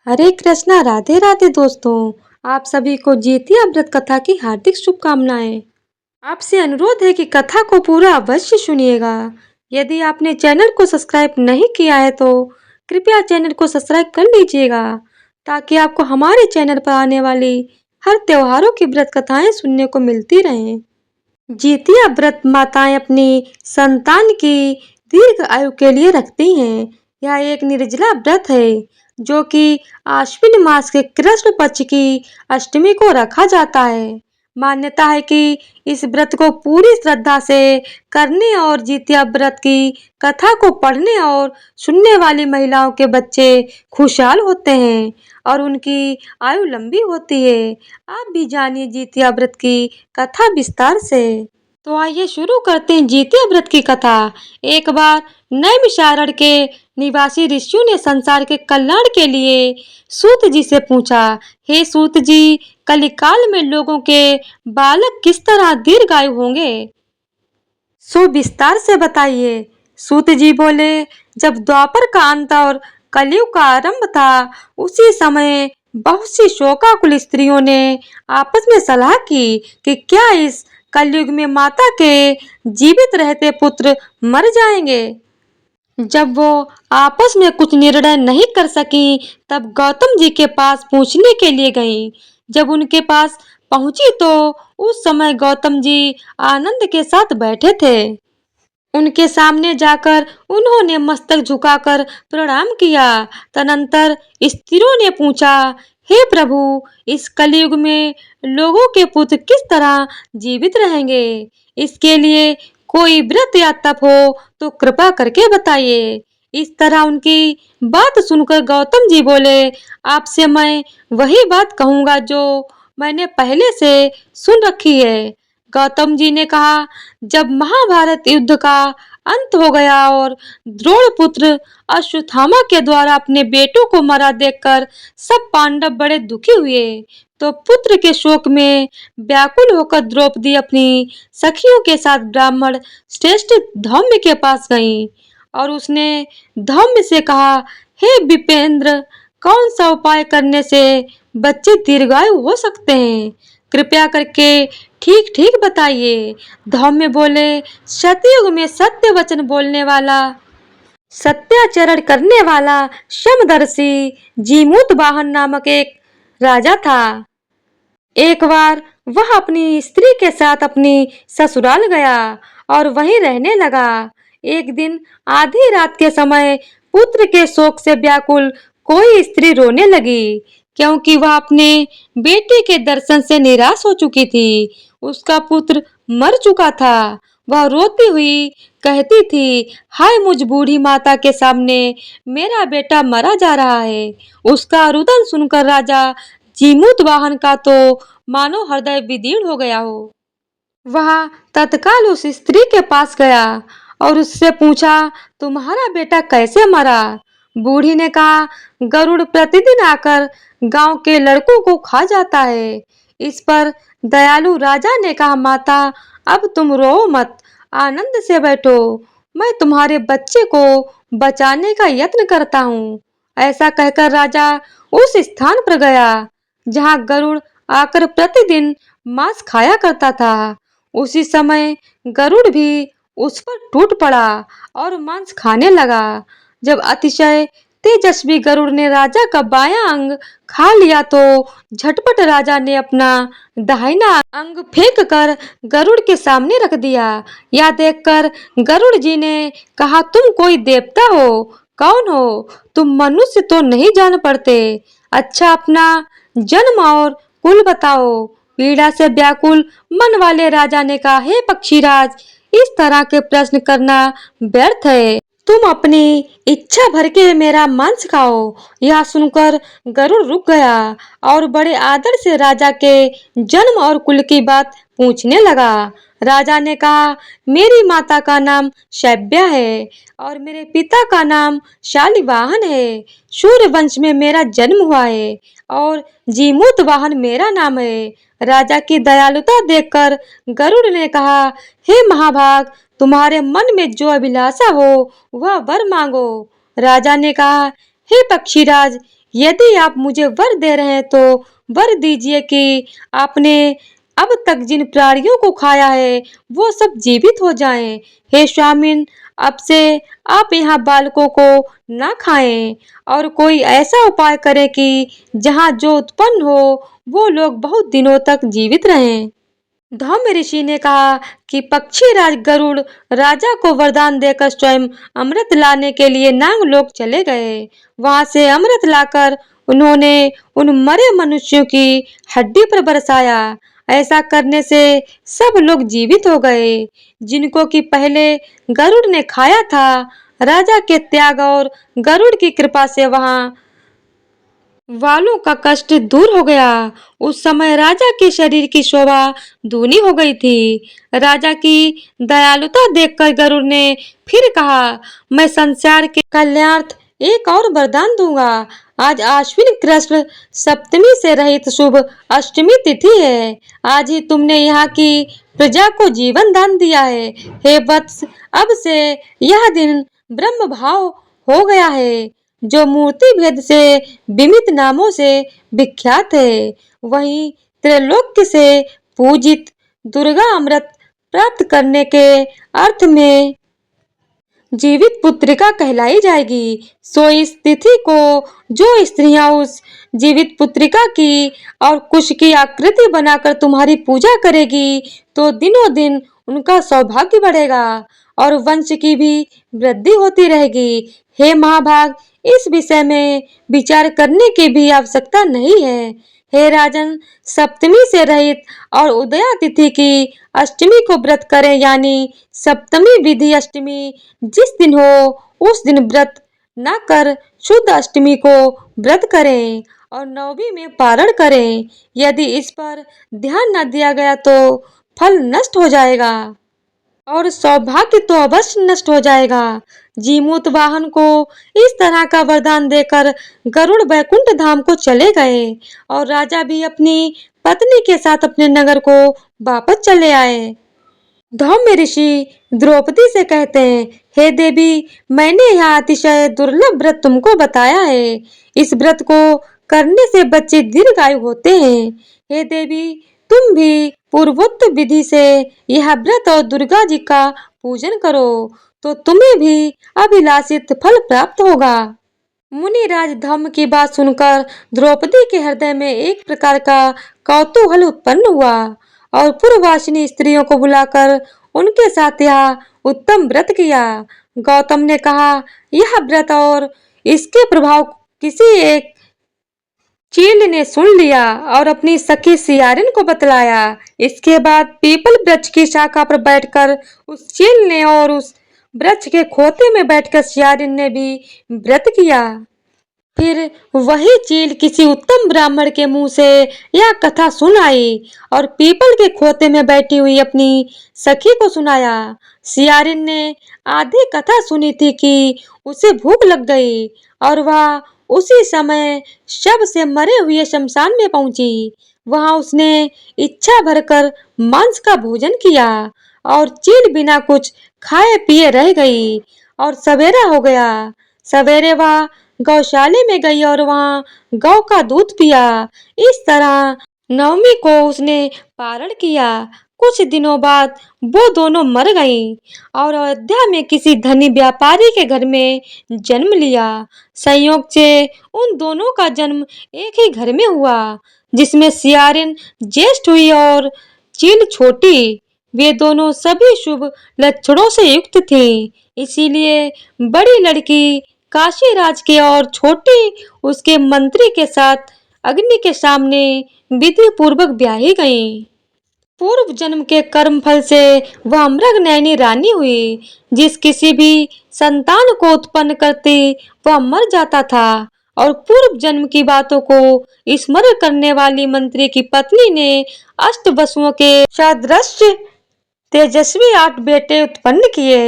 हरे कृष्णा, राधे राधे दोस्तों। आप सभी को जितिया व्रत कथा की हार्दिक शुभकामनाएं। आपसे अनुरोध है कि कथा को पूरा अवश्य सुनिएगा। यदि आपने चैनल को सब्सक्राइब नहीं किया है तो कृपया चैनल को सब्सक्राइब कर लीजिएगा, ताकि आपको हमारे चैनल पर आने वाली हर त्योहारों की व्रत कथाएं सुनने को मिलती रहें। जितिया व्रत माताएं अपनी संतान की दीर्घ आयु के लिए रखती हैं। यह एक निर्जला व्रत है जो कि आश्विन मास के कृष्ण पक्ष की अष्टमी को रखा जाता है। मान्यता है कि इस व्रत को पूरी श्रद्धा से करने और जितिया व्रत की कथा को पढ़ने और सुनने वाली महिलाओं के बच्चे खुशहाल होते हैं और उनकी आयु लंबी होती है। आप भी जानिए जितिया व्रत की कथा विस्तार से। तो आइए शुरू करते हैं जितिया व्रत की कथा। एक बार नैमिषारण्य के निवासी ऋषियों ने संसार के कल्याण के लिए सूत जी से पूछा, हे सूत जी, कलिकाल में लोगों के बालक किस तरह दीर्घायु होंगे, सो विस्तार से बताइए। सूत जी बोले, जब द्वापर का अंत और कलयुग का आरंभ था, उसी समय बहुत सी शोकाकुल स्त्रियों ने आपस में सलाह की कि क्या इस कलयुग में माता के जीवित रहते पुत्र मर जाएंगे। जब वो आपस में कुछ निर्णय नहीं कर सकी, तब गौतम जी के पास पूछने के लिए गईं। जब उनके पास पहुंची तो उस समय गौतम जी आनंद के साथ बैठे थे। उनके सामने जाकर उन्होंने मस्तक झुकाकर प्रणाम किया। तदनंतर स्त्रियों ने पूछा, हे प्रभु, इस कलयुग में लोगों के पुत्र किस तरह जीवित रहेंगे? इसके लिए कोई व्रत या तप हो तो कृपा करके बताइए। इस तरह उनकी बात सुनकर गौतम जी बोले, आपसे मैं वही बात कहूंगा जो मैंने पहले से सुन रखी है। गौतम जी ने कहा, जब महाभारत युद्ध का अंत हो गया और द्रोण पुत्र अश्वत्थामा के द्वारा अपने बेटों को मरा देखकर सब पांडव बड़े दुखी हुए, तो पुत्र के शोक में व्याकुल होकर द्रौपदी अपनी सखियों के साथ ब्राह्मण श्रेष्ठ धौम्य के पास गईं और उसने धौम्य से कहा, हे विपेंद्र, कौन सा उपाय करने से बच्चे दीर्घायु हो सकते हैं? कृपया करके ठीक ठीक बताइए। धौम्य बोले, सतयुग में सत्य वचन बोलने वाला, सत्याचरण करने वाला समदर्शी जीमूत वाहन नामक एक राजा था। एक बार वह अपनी स्त्री के साथ अपनी ससुराल गया और वहीं रहने लगा। एक दिन आधी रात के समय पुत्र के शोक से व्याकुल कोई स्त्री रोने लगी, क्योंकि वह अपने बेटे के दर्शन से निराश हो चुकी थी। उसका पुत्र मर चुका था। वह रोती हुई कहती थी, हाय मुझ बूढ़ी माता के सामने मेरा बेटा मरा जा रहा है। उसका रुदन सुनकर राजा जीमूत वाहन का तो मानो हृदय विदीर्ण हो गया हो। वह तत्काल उस स्त्री के पास गया और उससे पूछा, तुम्हारा बेटा कैसे मरा? बूढ़ी ने कहा, गरुड़ प्रतिदिन आकर गांव के लड़कों को खा जाता है। इस पर दयालु राजा ने कहा, माता, अब तुम रो मत, आनंद से बैठो, मैं तुम्हारे बच्चे को बचाने का यत्न करता हूँ। ऐसा कहकर राजा उस स्थान पर गया जहाँ गरुड़ आकर प्रतिदिन मांस खाया करता था। उसी समय गरुड़ भी उस पर टूट पड़ा और मांस खाने लगा। जब अतिशय तेजस्वी गरुड़ ने राजा का बायां अंग खा लिया तो झटपट राजा ने अपना दाहिना अंग फेंक कर गरुड़ के सामने रख दिया। यह देखकर गरुड़ जी ने कहा, तुम कोई देवता हो? कौन हो तुम? मनुष्य तो नहीं जान पड़ते। अच्छा, अपना जन्म और कुल बताओ। पीड़ा से व्याकुल मन वाले राजा ने कहा, हे पक्षीराज, इस तरह के प्रश्न करना व्यर्थ है। तुम अपनी इच्छा भर के मेरा मांस खाओ। यह सुनकर गरुड़ रुक गया और बड़े आदर से राजा के जन्म और कुल की बात पूछने लगा। राजा ने कहा, मेरी माता का नाम शैब्या है और मेरे पिता का नाम शालिवाहन है। सूर्य वंश में मेरा जन्म हुआ है और जीमूत वाहन मेरा नाम है। राजा की दयालुता देखकर गरुड़ ने कहा, हे महाभाग, तुम्हारे मन में जो अभिलाषा हो वह वर मांगो। राजा ने कहा, हे पक्षीराज, यदि आप मुझे वर दे रहे हैं तो वर दीजिए कि आपने अब तक जिन प्राणियों को खाया है वो सब जीवित हो जाएं। हे स्वामिन, अब से आप यहाँ बालकों को ना खाएं और कोई ऐसा उपाय करें कि जहाँ जो उत्पन्न हो वो लोग बहुत दिनों तक जीवित रहें। धौम्य ऋषि ने कहा कि पक्षी राज गरुड़ राजा को वरदान देकर स्वयं अमृत लाने के लिए नागलोक चले गए। वहां से अमृत लाकर उन्होंने उन मरे मनुष्यों की हड्डी पर बरसाया। ऐसा करने से सब लोग जीवित हो गए जिनको कि पहले गरुड़ ने खाया था। राजा के त्याग और गरुड़ की कृपा से वहां वालों का कष्ट दूर हो गया। उस समय राजा के शरीर की शोभा दूनी हो गई थी। राजा की दयालुता देखकर गरुड़ ने फिर कहा, मैं संसार के कल्याणार्थ एक और वरदान दूंगा। आज आश्विन कृष्ण सप्तमी से रहित शुभ अष्टमी तिथि है। आज ही तुमने यहाँ की प्रजा को जीवन दान दिया है। हे वत्स, अब से यह दिन ब्रह्म भाव हो गया है जो मूर्ति भेद से विमित नामों से विख्यात है। वहीं त्रैलोक्य से पूजित दुर्गा अमृत प्राप्त करने के अर्थ में जीवित पुत्रिका कहलाई जाएगी। सो इस तिथि को जो स्त्रियां उस जीवित पुत्रिका की और कुश की आकृति बनाकर तुम्हारी पूजा करेगी तो दिनों दिन उनका सौभाग्य बढ़ेगा और वंश की भी वृद्धि होती रहेगी। हे महाभाग, इस विषय में विचार करने की भी आवश्यकता नहीं है। हे राजन, सप्तमी से रहित और उदया तिथि की अष्टमी को व्रत करें, यानी सप्तमी विधि अष्टमी जिस दिन हो उस दिन व्रत न कर शुद्ध अष्टमी को व्रत करें और नवमी में पारण करें। यदि इस पर ध्यान न दिया गया तो फल नष्ट हो जाएगा और सौभाग्य तो अवश्य नष्ट हो जाएगा। जीमूत वाहन को इस तरह का वरदान देकर गरुड़ वैकुंठ धाम को चले गए और राजा भी अपनी पत्नी के साथ अपने नगर को वापस चले आए। धौम्य ऋषि द्रौपदी से कहते हैं, हे देवी, मैंने यह अतिशय दुर्लभ व्रत तुमको बताया है। इस व्रत को करने से बच्चे दीर्घायु होते हैं। हे देवी, तुम भी पूर्वोक्त विधि से यह व्रत और दुर्गा जी का पूजन करो तो तुम्हें भी अभिलाषित फल प्राप्त होगा। मुनिराज धम्म की बात सुनकर द्रौपदी के हृदय में एक प्रकार का कौतूहल उत्पन्न हुआ और पूर्ववासिनी स्त्रियों को बुलाकर उनके साथ यह उत्तम व्रत किया। गौतम ने कहा, यह व्रत और इसके प्रभाव किसी एक चील ने सुन लिया और अपनी सखी सियारिन को बतलाया। इसके बाद पीपल वृक्ष की शाखा पर बैठकर उस चील ने और उस वृक्ष के खोते में बैठकर सियारिन ने भी व्रत किया। फिर वही चील किसी उत्तम ब्राह्मण के मुंह से यह कथा सुन आई और पीपल के खोते में बैठी हुई अपनी सखी को सुनाया। सियारिन ने आधी कथा सुनी थी कि उसे भूख लग गई और वह उसी समय शव से मरे हुए शमशान में पहुंची। वहां उसने इच्छा भरकर मांस का भोजन किया और चील बिना कुछ खाए पिए रह गई और सवेरा हो गया। सवेरे वह गौशाले में गई और वहां गौ का दूध पिया। इस तरह नवमी को उसने पारण किया। कुछ दिनों बाद वो दोनों मर गईं और अयोध्या में किसी धनी व्यापारी के घर में जन्म लिया। संयोग से उन दोनों का जन्म एक ही घर में हुआ, जिसमें सियारिन ज्येष्ठ हुई और चील छोटी। वे दोनों सभी शुभ लक्षणों से युक्त थीं, इसीलिए बड़ी लड़की काशी राज के और छोटी उसके मंत्री के साथ अग्नि के सामने विधि पूर्वक ब्याही गईं। पूर्व जन्म के कर्म फल से वह मृगनयनी रानी हुई। जिस किसी भी संतान को उत्पन्न करती वह मर जाता था और पूर्व जन्म की बातों को स्मरण करने वाली मंत्री की पत्नी ने अष्ट वसुओं के सादृश्य तेजस्वी 8 बेटे उत्पन्न किए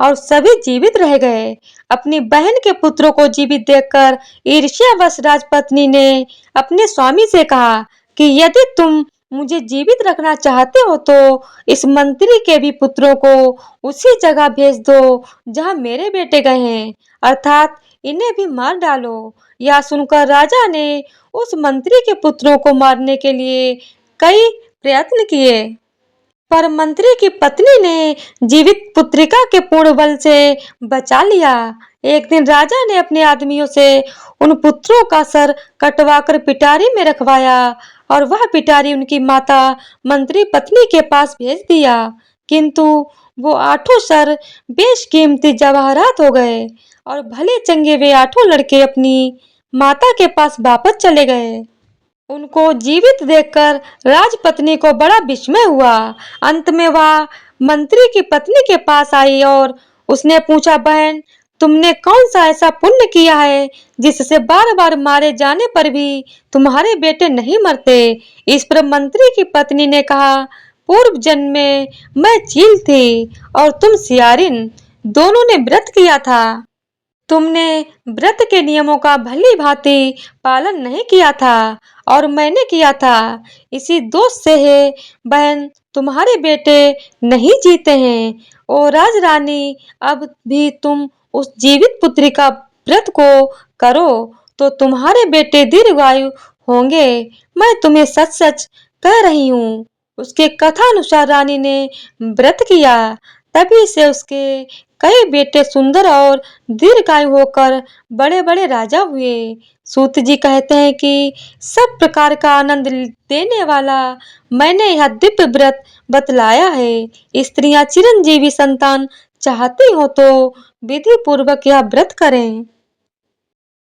और सभी जीवित रह गए। अपनी बहन के पुत्रों को जीवित देखकर ईर्ष्यावश राजपत्नी ने अपने स्वामी से कहा कि यदि तुम मुझे जीवित रखना चाहते हो तो इस मंत्री के भी पुत्रों को उसी जगह भेज दो जहां मेरे बेटे गए हैं, अर्थात इन्हें भी मार डालो। यह सुनकर राजा ने उस मंत्री के पुत्रों को मारने के लिए कई प्रयत्न किए, पर मंत्री की पत्नी ने जीवित पुत्रिका के पूर्ण बल से बचा लिया। एक दिन राजा ने अपने आदमियों से उन पुत्रों का सर कटवाकर पिटारी में रखवाया और वह पिटारी उनकी माता मंत्री पत्नी के पास भेज दिया, किंतु वो 8 सर बेशकीमती जवाहरात हो गए और भले चंगे वे 8 लड़के अपनी माता के पास वापस चले गए। उनको जीवित देखकर राजपत्नी को बड़ा विस्मय हुआ। अंत में वह मंत्री की पत्नी के पास आई और उसने पूछा, बहन, तुमने कौन सा ऐसा पुण्य किया है जिससे बार बार मारे जाने पर भी तुम्हारे बेटे नहीं मरते? इस पर मंत्री की पत्नी ने कहा, पूर्व जन्म में मैं चील थी और तुम सियारिन, दोनों ने व्रत किया था। तुमने व्रत के नियमों का भली भांति पालन नहीं किया था और मैंने किया था। इसी दोष से है बहन, तुम्हारे बेटे नहीं जीते हैं। ओ राजरानी, अब भी तुम उस जीवित पुत्री का व्रत को करो तो तुम्हारे बेटे दीर्घायु होंगे। मैं तुम्हें सच सच कह रही हूँ। उसके कथानुसार रानी ने व्रत किया, तभी से उसके कई बेटे सुंदर और दीर्घायु होकर बड़े बड़े राजा हुए। सूत जी कहते हैं कि सब प्रकार का आनंद देने वाला मैंने यह दिव्य व्रत बतलाया है। स्त्रियां चिरंजीवी संतान चाहती हो तो विधि पूर्वक यह व्रत करें।